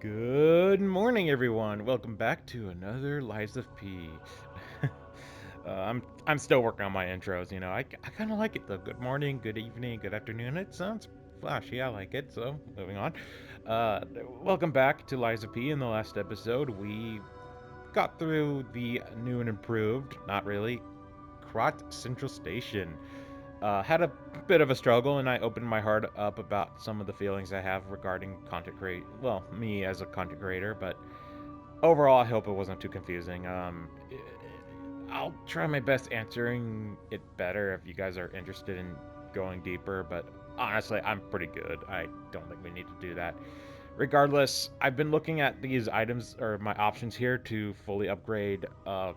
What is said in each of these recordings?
Good morning, everyone. Welcome back to another Lives of P. I'm still working on my intros. I kind of like it though. Good morning, good evening, good afternoon. It sounds flashy. I like it. So moving on. Uh, Welcome back to Lives of P. In the last episode, we got through the new and improved, not really, Krot Central Station. Had a bit of a struggle, and I opened my heart up about some of the feelings I have regarding content create. Well, me as a content creator, but overall, I hope it wasn't too confusing. I'll try my best answering it better if you guys are interested in going deeper, but honestly, I'm pretty good. I don't think we need to do that. Regardless, I've been looking at these items or my options here to fully upgrade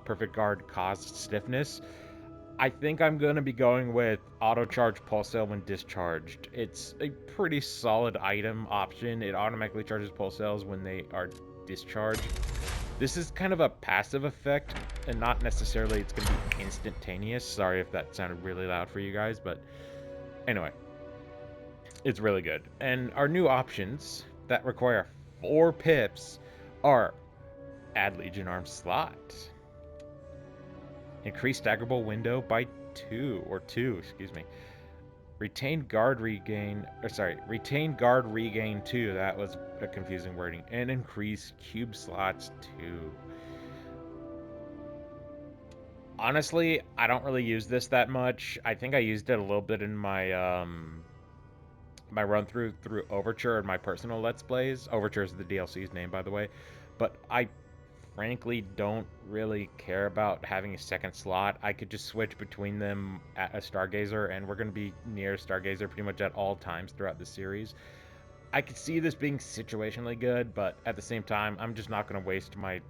Perfect Guard cost stiffness. I think I'm going to be going with auto charge pulse cell when discharged. It's a pretty solid item option. It automatically charges pulse cells when they are discharged. This is kind of a passive effect and not necessarily it's going to be instantaneous. Sorry if that sounded really loud for you guys, but anyway, it's really good. And our new options that require 4 pips are add Legion Arm slot, increase staggerable window by 2, excuse me. Retain guard regain 2. That was a confusing wording. And increase cube slots 2. Honestly, I don't really use this that much. I think I used it a little bit in my run through Overture and my personal Let's Plays. Overture is the DLC's name, by the way. But I frankly don't really care about having a second slot. I could just switch between them at a Stargazer, and we're going to be near Stargazer pretty much at all times throughout the series. I could see this being situationally good, but at the same time, I'm just not going to waste my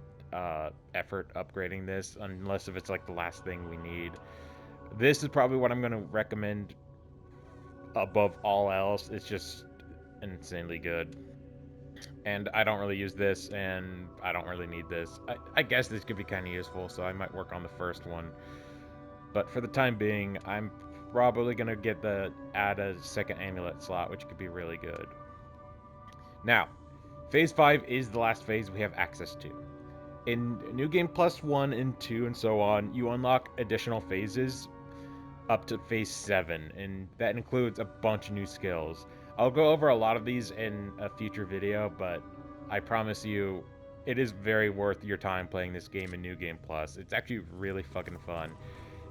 effort upgrading this unless if it's like the last thing we need. This is probably what I'm going to recommend above all else. It's just insanely good. And I don't really use this, and I don't really need this. I guess this could be kind of useful, so I might work on the first one. But for the time being, I'm probably going to get the add a second amulet slot, which could be really good. Now, Phase 5 is the last phase we have access to. In New Game Plus 1 and 2 and so on, you unlock additional phases up to Phase 7, and that includes a bunch of new skills. I'll go over a lot of these in a future video, but I promise you, it is very worth your time playing this game in New Game Plus. It's actually really fucking fun.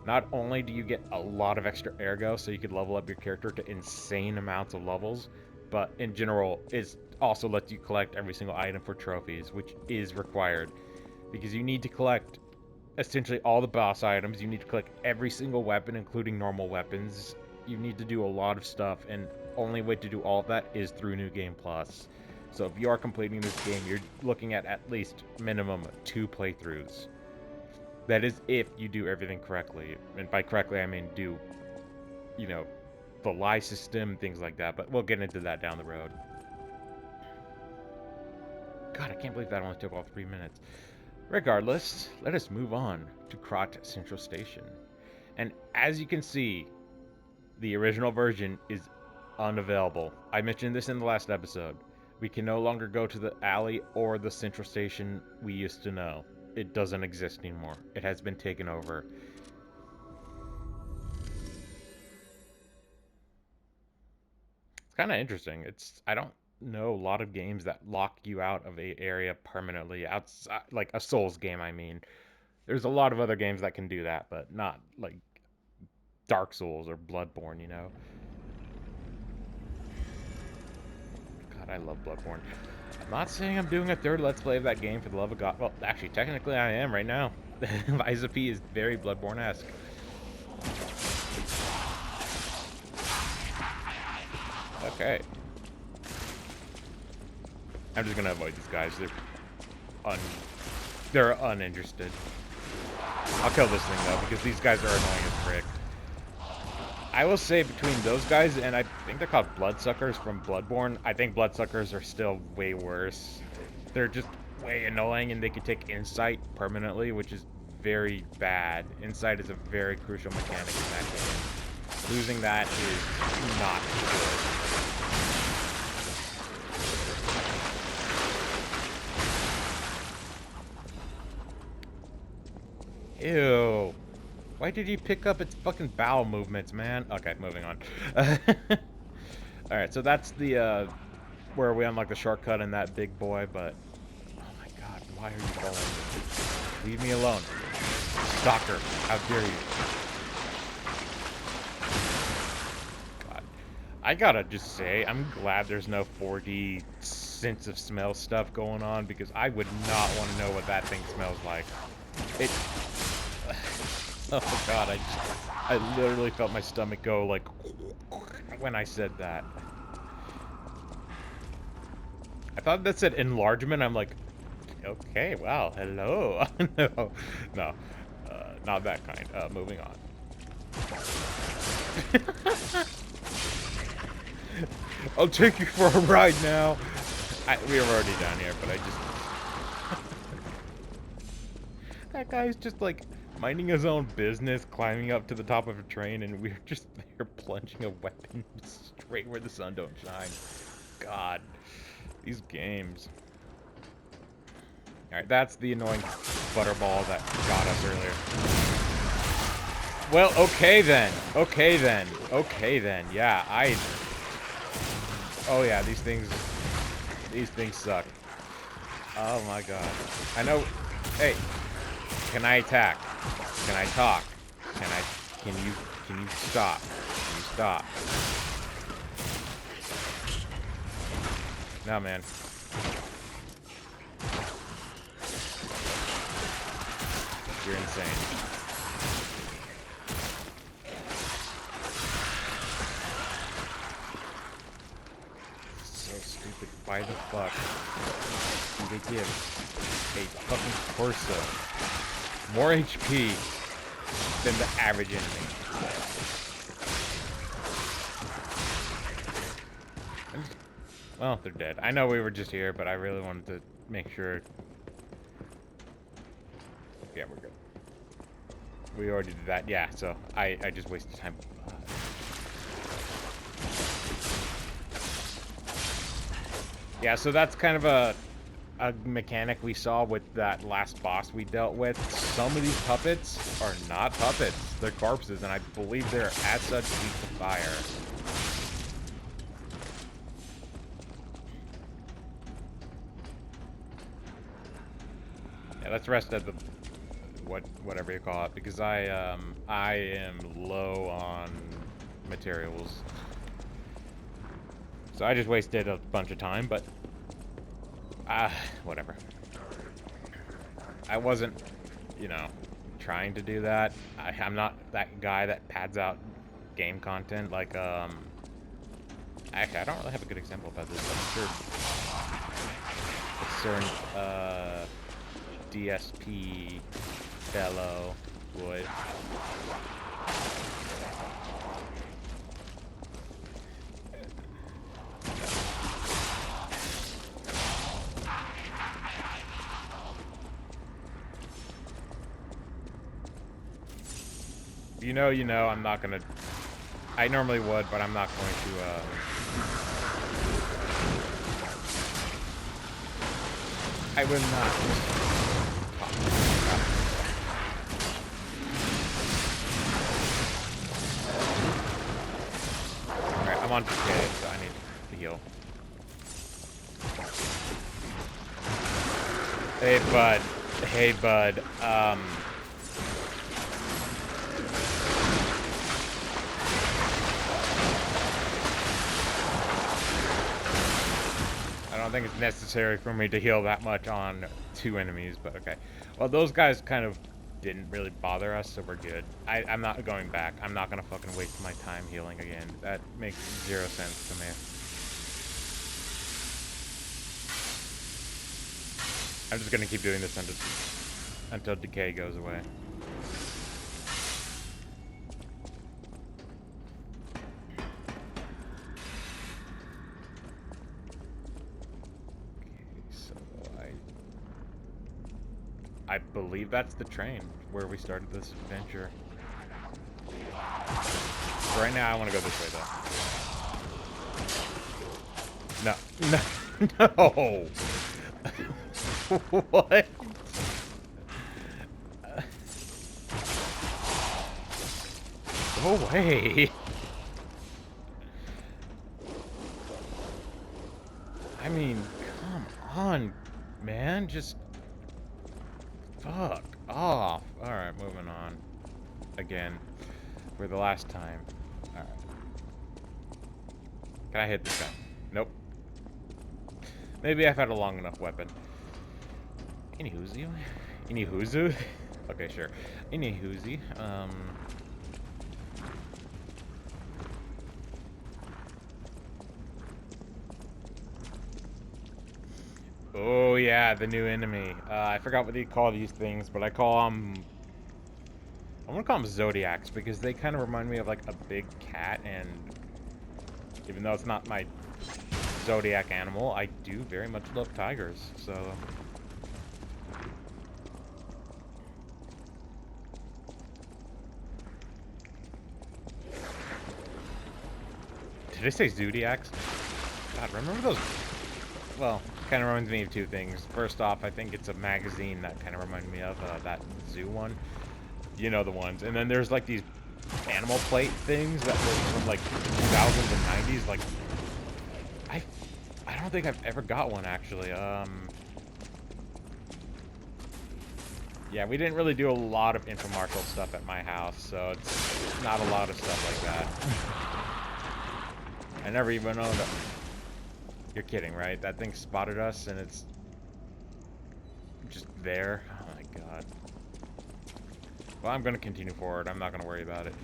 Not only do you get a lot of extra ergo, so you can level up your character to insane amounts of levels, but in general, it also lets you collect every single item for trophies, which is required because you need to collect essentially all the boss items. You need to collect every single weapon, including normal weapons. You need to do a lot of stuff, and only way to do all of that is through New Game Plus. So if you are completing this game, you're looking at least minimum 2 playthroughs. That is if you do everything correctly. And by correctly, I mean do, you know, the lie system, things like that. But we'll get into that down the road. God, I can't believe that only took all 3 minutes. Regardless, let us move on to Krot Central Station. And as you can see, the original version is unavailable. I mentioned this in the last episode. We can no longer go to the alley or the Central Station we used to know. It doesn't exist anymore. It has been taken over. It's kind of interesting. I don't know a lot of games that lock you out of a area permanently outside, like a Souls game. I mean, there's a lot of other games that can do that, but not like Dark Souls or Bloodborne. God, I love Bloodborne. I'm not saying I'm doing a third Let's Play of that game for the love of God. Well, actually, technically I am right now. Liza P is very Bloodborne-esque. Okay. I'm just gonna avoid these guys. They're uninterested. I'll kill this thing though, because these guys are annoying as frick. I will say between those guys and I think they're called Bloodsuckers from Bloodborne, I think Bloodsuckers are still way worse. They're just way annoying and they can take Insight permanently, which is very bad. Insight is a very crucial mechanic in that game. Losing that is not good. Ew. Why did he pick up its fucking bowel movements, man? Okay, moving on. Alright, so that's the, where we unlock the shortcut in that big boy, but... Oh my god, why are you following me? Leave me alone. Stalker, how dare you? God. I gotta just say, I'm glad there's no 4D sense of smell stuff going on, because I would not want to know what that thing smells like. It... Oh god, I literally felt my stomach go, like, when I said that. I thought that said enlargement. I'm like, okay, wow, hello. No, no, not that kind. Moving on. I'll take you for a ride now. We were already down here, but I just... That guy's just, like, minding his own business, climbing up to the top of a train, and we're just there plunging a weapon straight where the sun don't shine. God, these games. Alright, that's the annoying butterball that got us earlier. Well, okay then. Okay then. Okay then. Yeah, Oh yeah, these things suck. Oh my god. I know... Hey, can I attack? Can I talk? Can you stop? Can you stop? No, man. You're insane. So stupid. Why the fuck do they give a fucking torso more HP than the average enemy? Well, they're dead. I know we were just here, but I really wanted to make sure. Yeah, we're good. We already did that. Yeah, so I just wasted time. Yeah, so that's kind of a mechanic we saw with that last boss we dealt with. Some of these puppets are not puppets. They're corpses, and I believe they're as such weak to fire. Yeah, let's rest at the... whatever you call it, because I am low on materials. So I just wasted a bunch of time, but whatever. I wasn't, you know, trying to do that. I'm not that guy that pads out game content like actually I don't really have a good example about this, but I'm sure a certain DSP fellow would. You know, I'm not gonna... I normally would, but I'm not going to, I would not. Alright, I'm on PK, so I need to heal. Hey, bud. Hey, bud. I don't think it's necessary for me to heal that much on 2 enemies, but okay. Well, those guys kind of didn't really bother us, so we're good. I'm not going back. I'm not gonna fucking waste my time healing again. That makes 0 sense to me. I'm just gonna keep doing this until decay goes away. I believe that's the train where we started this adventure. Right now, I want to go this way, though. No. No. What? Go away. I mean, come on, man. Just fuck off. Alright, moving on. Again. For the last time. Alright. Can I hit this guy? Nope. Maybe I've had a long enough weapon. Anywhoozy? Okay, sure. Anywhoozy. Oh yeah, the new enemy. I forgot what they call these things, but I call them... I'm gonna call them Zodiacs, because they kind of remind me of like a big cat, and even though it's not my Zodiac animal, I do very much love tigers, so... Did I say Zodiacs? God, remember those? Well, kind of reminds me of two things. First off, I think it's a magazine that kind of reminded me of that zoo one. You know the ones. And then there's like these animal plate things that were from like 2000s and 90s. Like, I don't think I've ever got one actually. Yeah, we didn't really do a lot of infomercial stuff at my house, so it's not a lot of stuff like that. I never even owned a... You're kidding, right? That thing spotted us and it's just there. Oh my god. Well, I'm gonna continue forward. I'm not gonna worry about it.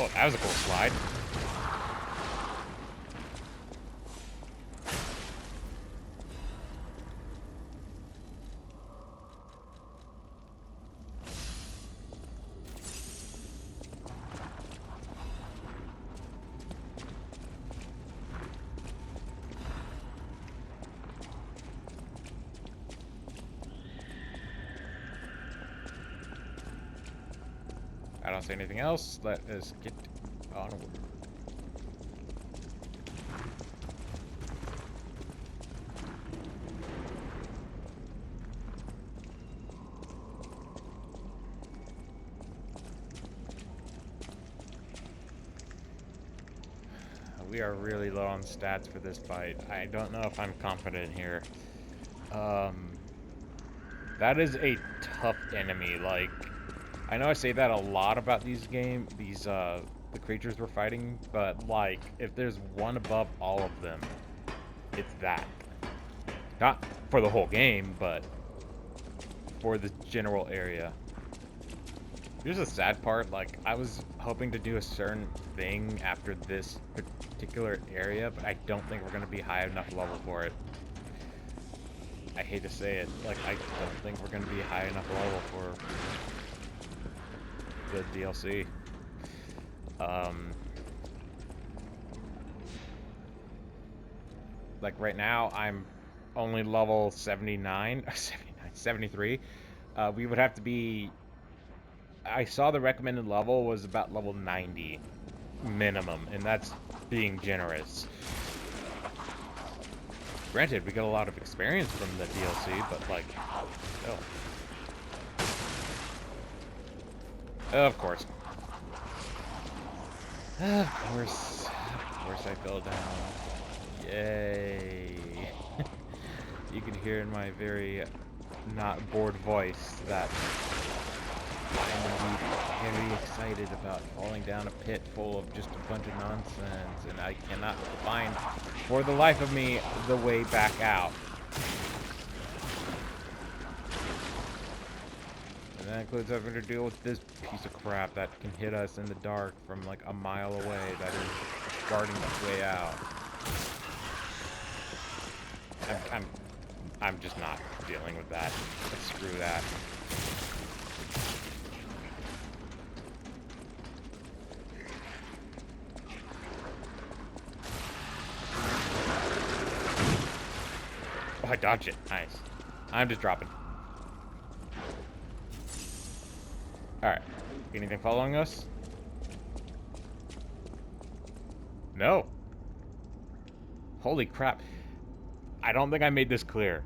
Oh, that was a cool slide. I don't see anything else. Let us get onward. We are really low on stats for this fight. I don't know if I'm confident here. That is a tough enemy. Like, I know I say that a lot about the creatures we're fighting, but like, if there's one above all of them, it's that. Not for the whole game, but for the general area. Here's the sad part, like, I was hoping to do a certain thing after this particular area, but I don't think we're going to be high enough level for it. I hate to say it, like, I don't think we're going to be high enough level for the DLC. Like, right now, I'm only level 79, 73. We would have to be... I saw the recommended level was about level 90 minimum, and that's being generous. Granted, we got a lot of experience from the DLC, but like, oh. Of course. Of course I fell down. Yay. You can hear in my very not bored voice that I'm indeed very excited about falling down a pit full of just a bunch of nonsense, and I cannot find, for the life of me, the way back out. And that includes having to deal with this piece of crap that can hit us in the dark from like a mile away that is guarding its way out. I'm just not dealing with that. Screw that. Oh, I dodged it. Nice. I'm just dropping. Alright. Anything following us? No. Holy crap. I don't think I made this clear.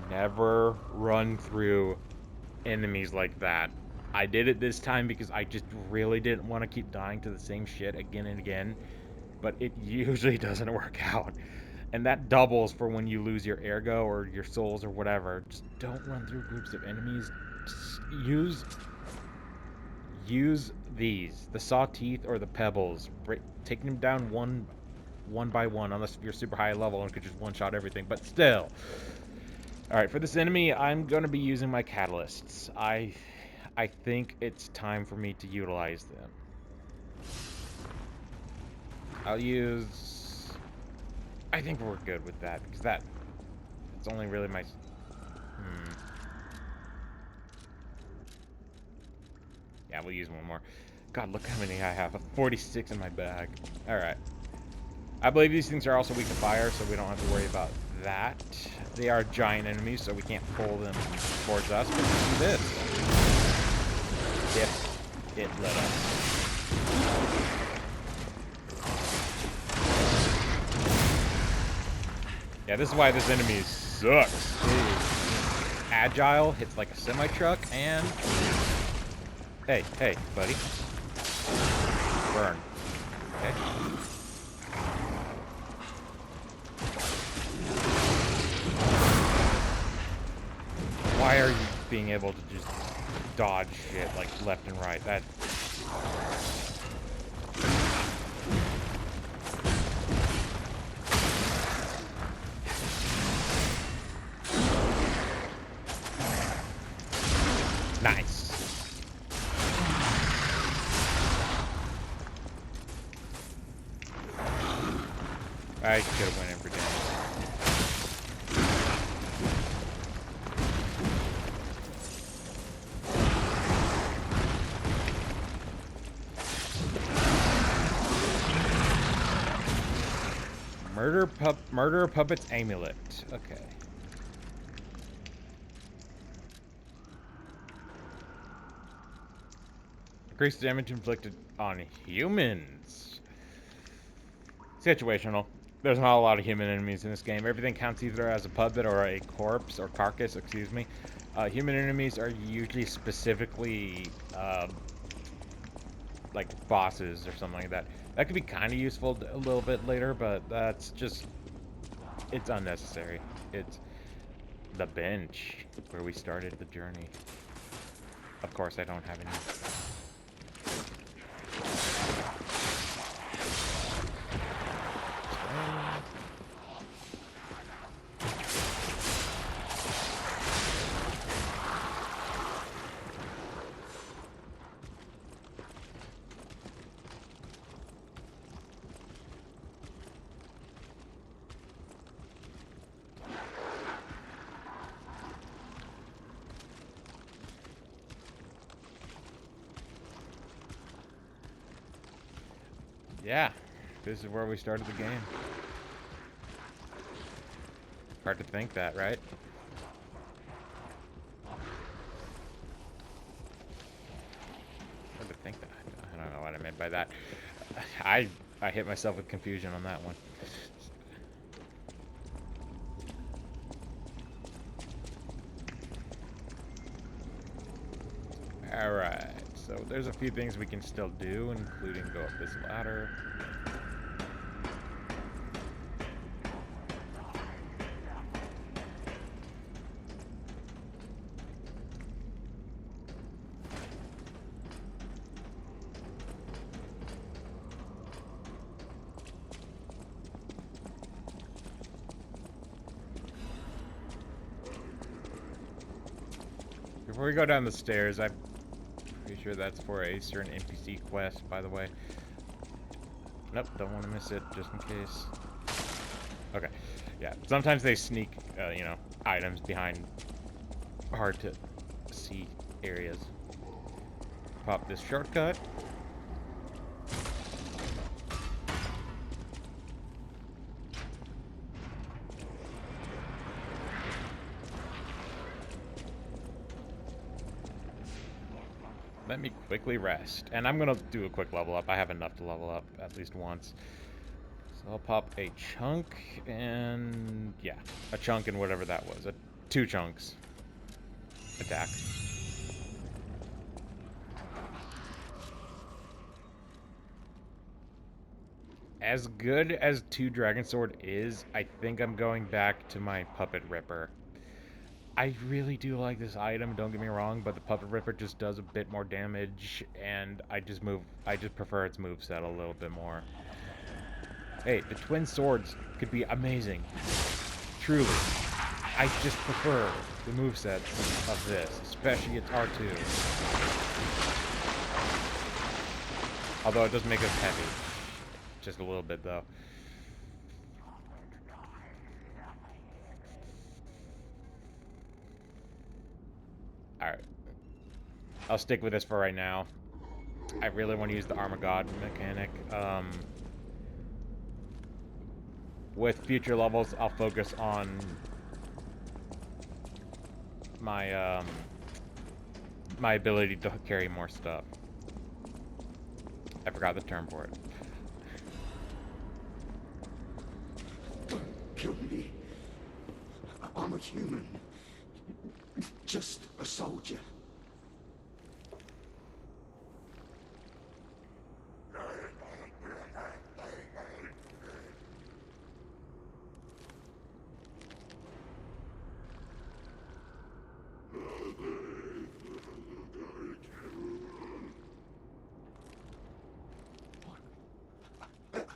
Never run through enemies like that. I did it this time because I just really didn't want to keep dying to the same shit again and again, but it usually doesn't work out. And that doubles for when you lose your ergo or your souls or whatever. Just don't run through groups of enemies. Just use these, the saw teeth or the pebbles. Taking them down one by one, unless you're super high level and could just one-shot everything, but still. Alright, for this enemy, I'm going to be using my catalysts. I think it's time for me to utilize them. I'll use... I think we're good with that, because it's only really my... Yeah, we'll use one more. God, look how many I have. 46 in my bag. Alright. I believe these things are also weak to fire, so we don't have to worry about that. They are giant enemies, so we can't pull them towards us, but do this. If it let us. Yeah, this is why this enemy sucks. It is agile, hits like a semi-truck, and... Hey, buddy. Burn. Okay. Why are you being able to just dodge shit like left and right? That... Nice. I could have went in for damage. Murder Puppet's Amulet. Okay. Increased damage inflicted on humans. Situational. There's not a lot of human enemies in this game. Everything counts either as a puppet or a corpse, or carcass, excuse me. Human enemies are usually specifically, like bosses or something like that. That could be kind of useful a little bit later, but that's just... It's unnecessary. It's the bench where we started the journey. Of course, I don't have any. Yeah, this is where we started the game. Hard to think that, right? Hard to think that. I don't know what I meant by that. I hit myself with confusion on that one. Alright, so there's a few things we can still do, including go up this ladder. Before we go down the stairs, I'm pretty sure that's for a certain NPC quest, by the way. Nope, don't want to miss it, just in case. Okay, yeah. Sometimes they sneak, you know, items behind hard to see areas. Pop this shortcut. Let me quickly rest. And I'm gonna do a quick level up. I have enough to level up at least once. So I'll pop a chunk and... yeah, a chunk and whatever that was. 2 chunks. Attack. As good as Two Dragon Sword is, I think I'm going back to my Puppet Ripper. I really do like this item, don't get me wrong, but the Puppet Ripper just does a bit more damage, and I just prefer its moveset a little bit more. Hey, the twin swords could be amazing. Truly. I just prefer the movesets of this, especially its R2. Although it does make us heavy. Just a little bit, though. Alright. I'll stick with this for right now. I really want to use the Armor God mechanic. With future levels, I'll focus on my, my ability to carry more stuff. I forgot the term for it. Don't kill me. I'm a human. Just a soldier.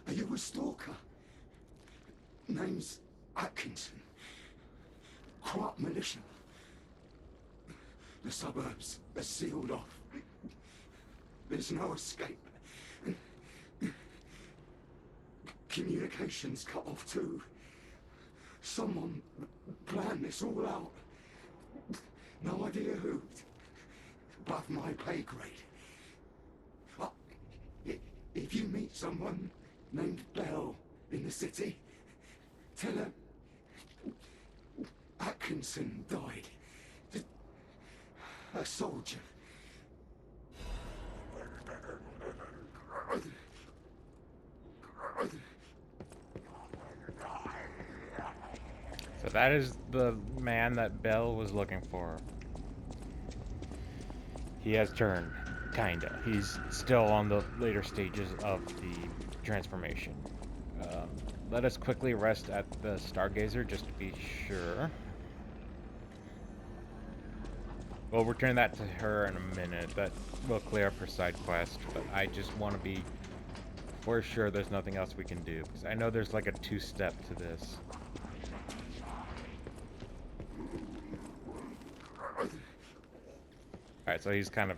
Are you a stalker? Name's Atkinson. Crop militia. The suburbs are sealed off. There's no escape. Communications cut off too. Someone planned this all out. No idea who. Above my pay grade. If you meet someone named Bell in the city, tell her Atkinson died. A soldier. So that is the man that Bell was looking for. He has turned, kinda. He's still on the later stages of the transformation. Let us quickly rest at the Stargazer just to be sure. We'll return that to her in a minute. That will clear up her side quest, but I just want to be for sure there's nothing else we can do, because I know there's like a two-step to this. Alright, so he's kind of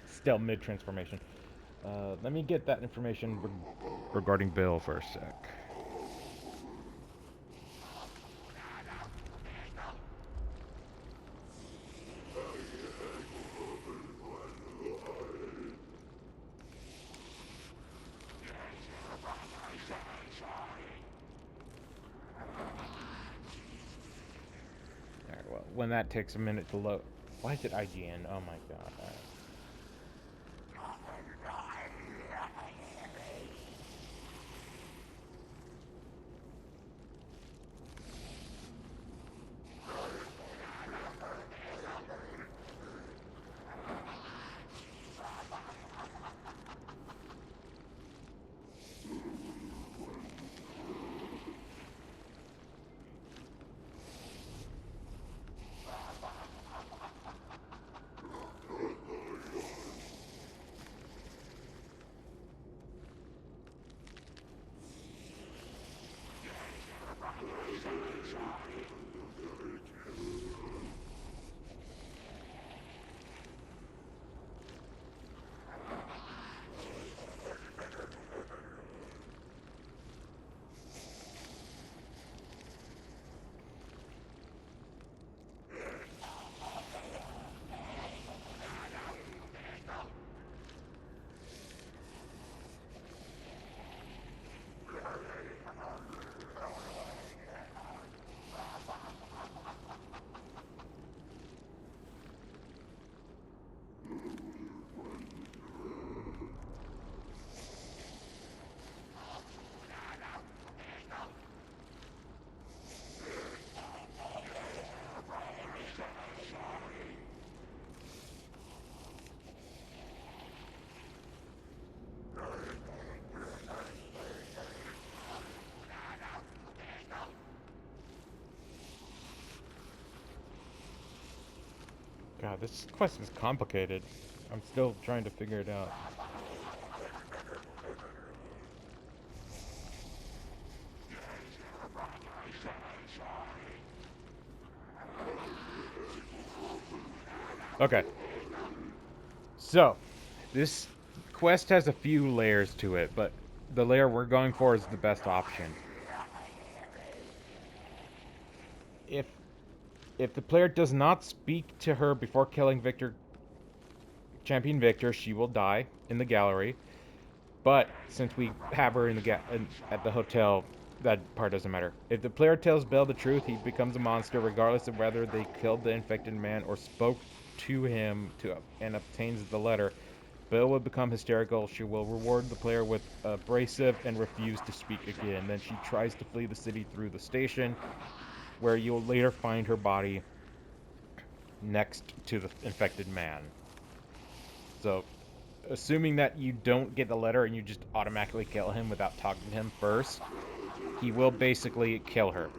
still mid-transformation. Let me get that information regarding Bill for a sec. Alright, well, when that takes a minute to load... Why is it IGN? Oh my god. Alright. God, this quest is complicated. I'm still trying to figure it out. Okay. So, this quest has a few layers to it, but the layer we're going for is the best option. If if the player does not speak to her before killing Champion Victor, she will die in the gallery. But since we have her at the hotel, that part doesn't matter. If the player tells Bell the truth, he becomes a monster, regardless of whether they killed the infected man or spoke to him and obtains the letter. Bell will become hysterical. She will reward the player with abrasive and refuse to speak again. Then she tries to flee the city through the station, where you'll later find her body next to the infected man. So, assuming that you don't get the letter and you just automatically kill him without talking to him first, he will basically kill her.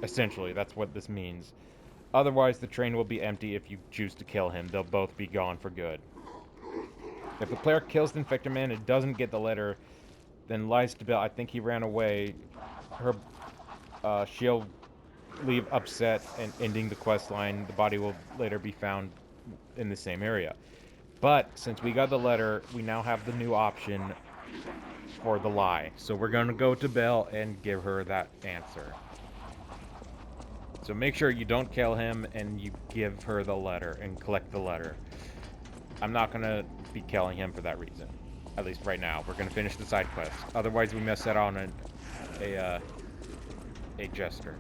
Essentially, that's what this means. Otherwise, the train will be empty if you choose to kill him. They'll both be gone for good. If the player kills the infected man and doesn't get the letter, then lies to Bill, I think he ran away. She'll leave upset and ending the quest line. The body will later be found in the same area. But since we got the letter, we now have the new option for the lie. So we're going to go to Belle and give her that answer. So make sure you don't kill him and you give her the letter and collect the letter. I'm not going to be killing him for that reason. At least right now. We're going to finish the side quest. Otherwise, we may set on a jester.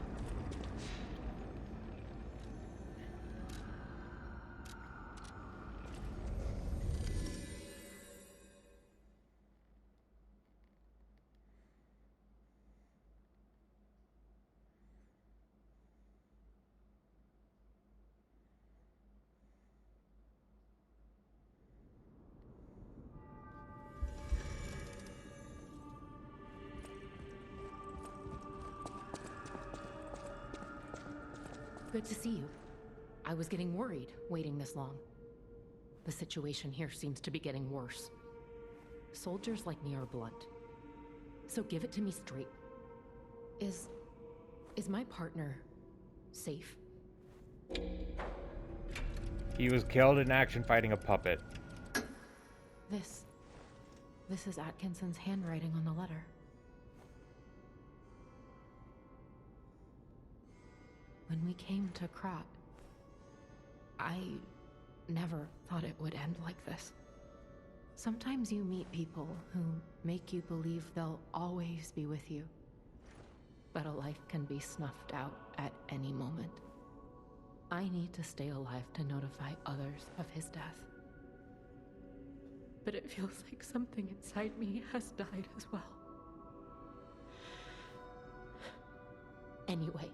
Good to see you. I was getting worried waiting this long. The situation here seems to be getting worse. Soldiers like me are blunt. So give it to me straight. Is my partner safe? He was killed in action fighting a puppet. This is Atkinson's handwriting on the letter. When we came to Krat, I never thought it would end like this. Sometimes you meet people who make you believe they'll always be with you. But a life can be snuffed out at any moment. I need to stay alive to notify others of his death. But it feels like something inside me has died as well. Anyway,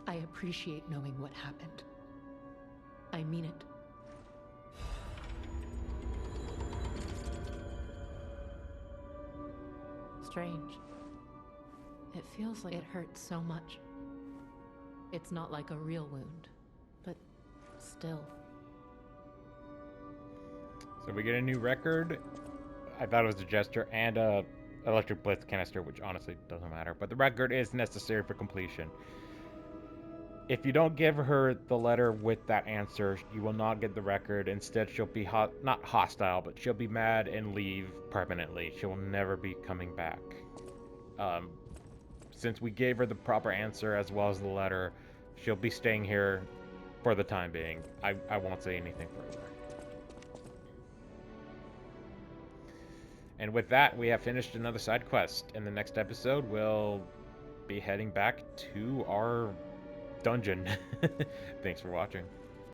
I appreciate knowing what happened. I mean it. Strange. It feels like it hurts so much. It's not like a real wound, but still. So we get a new record. I thought it was a jester and a electric blitz canister, which honestly doesn't matter. But the record is necessary for completion. If you don't give her the letter with that answer, you will not get the record. Instead, she'll be not hostile, but she'll be mad and leave permanently. She will never be coming back. Since we gave her the proper answer as well as the letter, she'll be staying here for the time being. I won't say anything further. And with that, we have finished another side quest. In the next episode, we'll be heading back to our dungeon. Thanks for watching.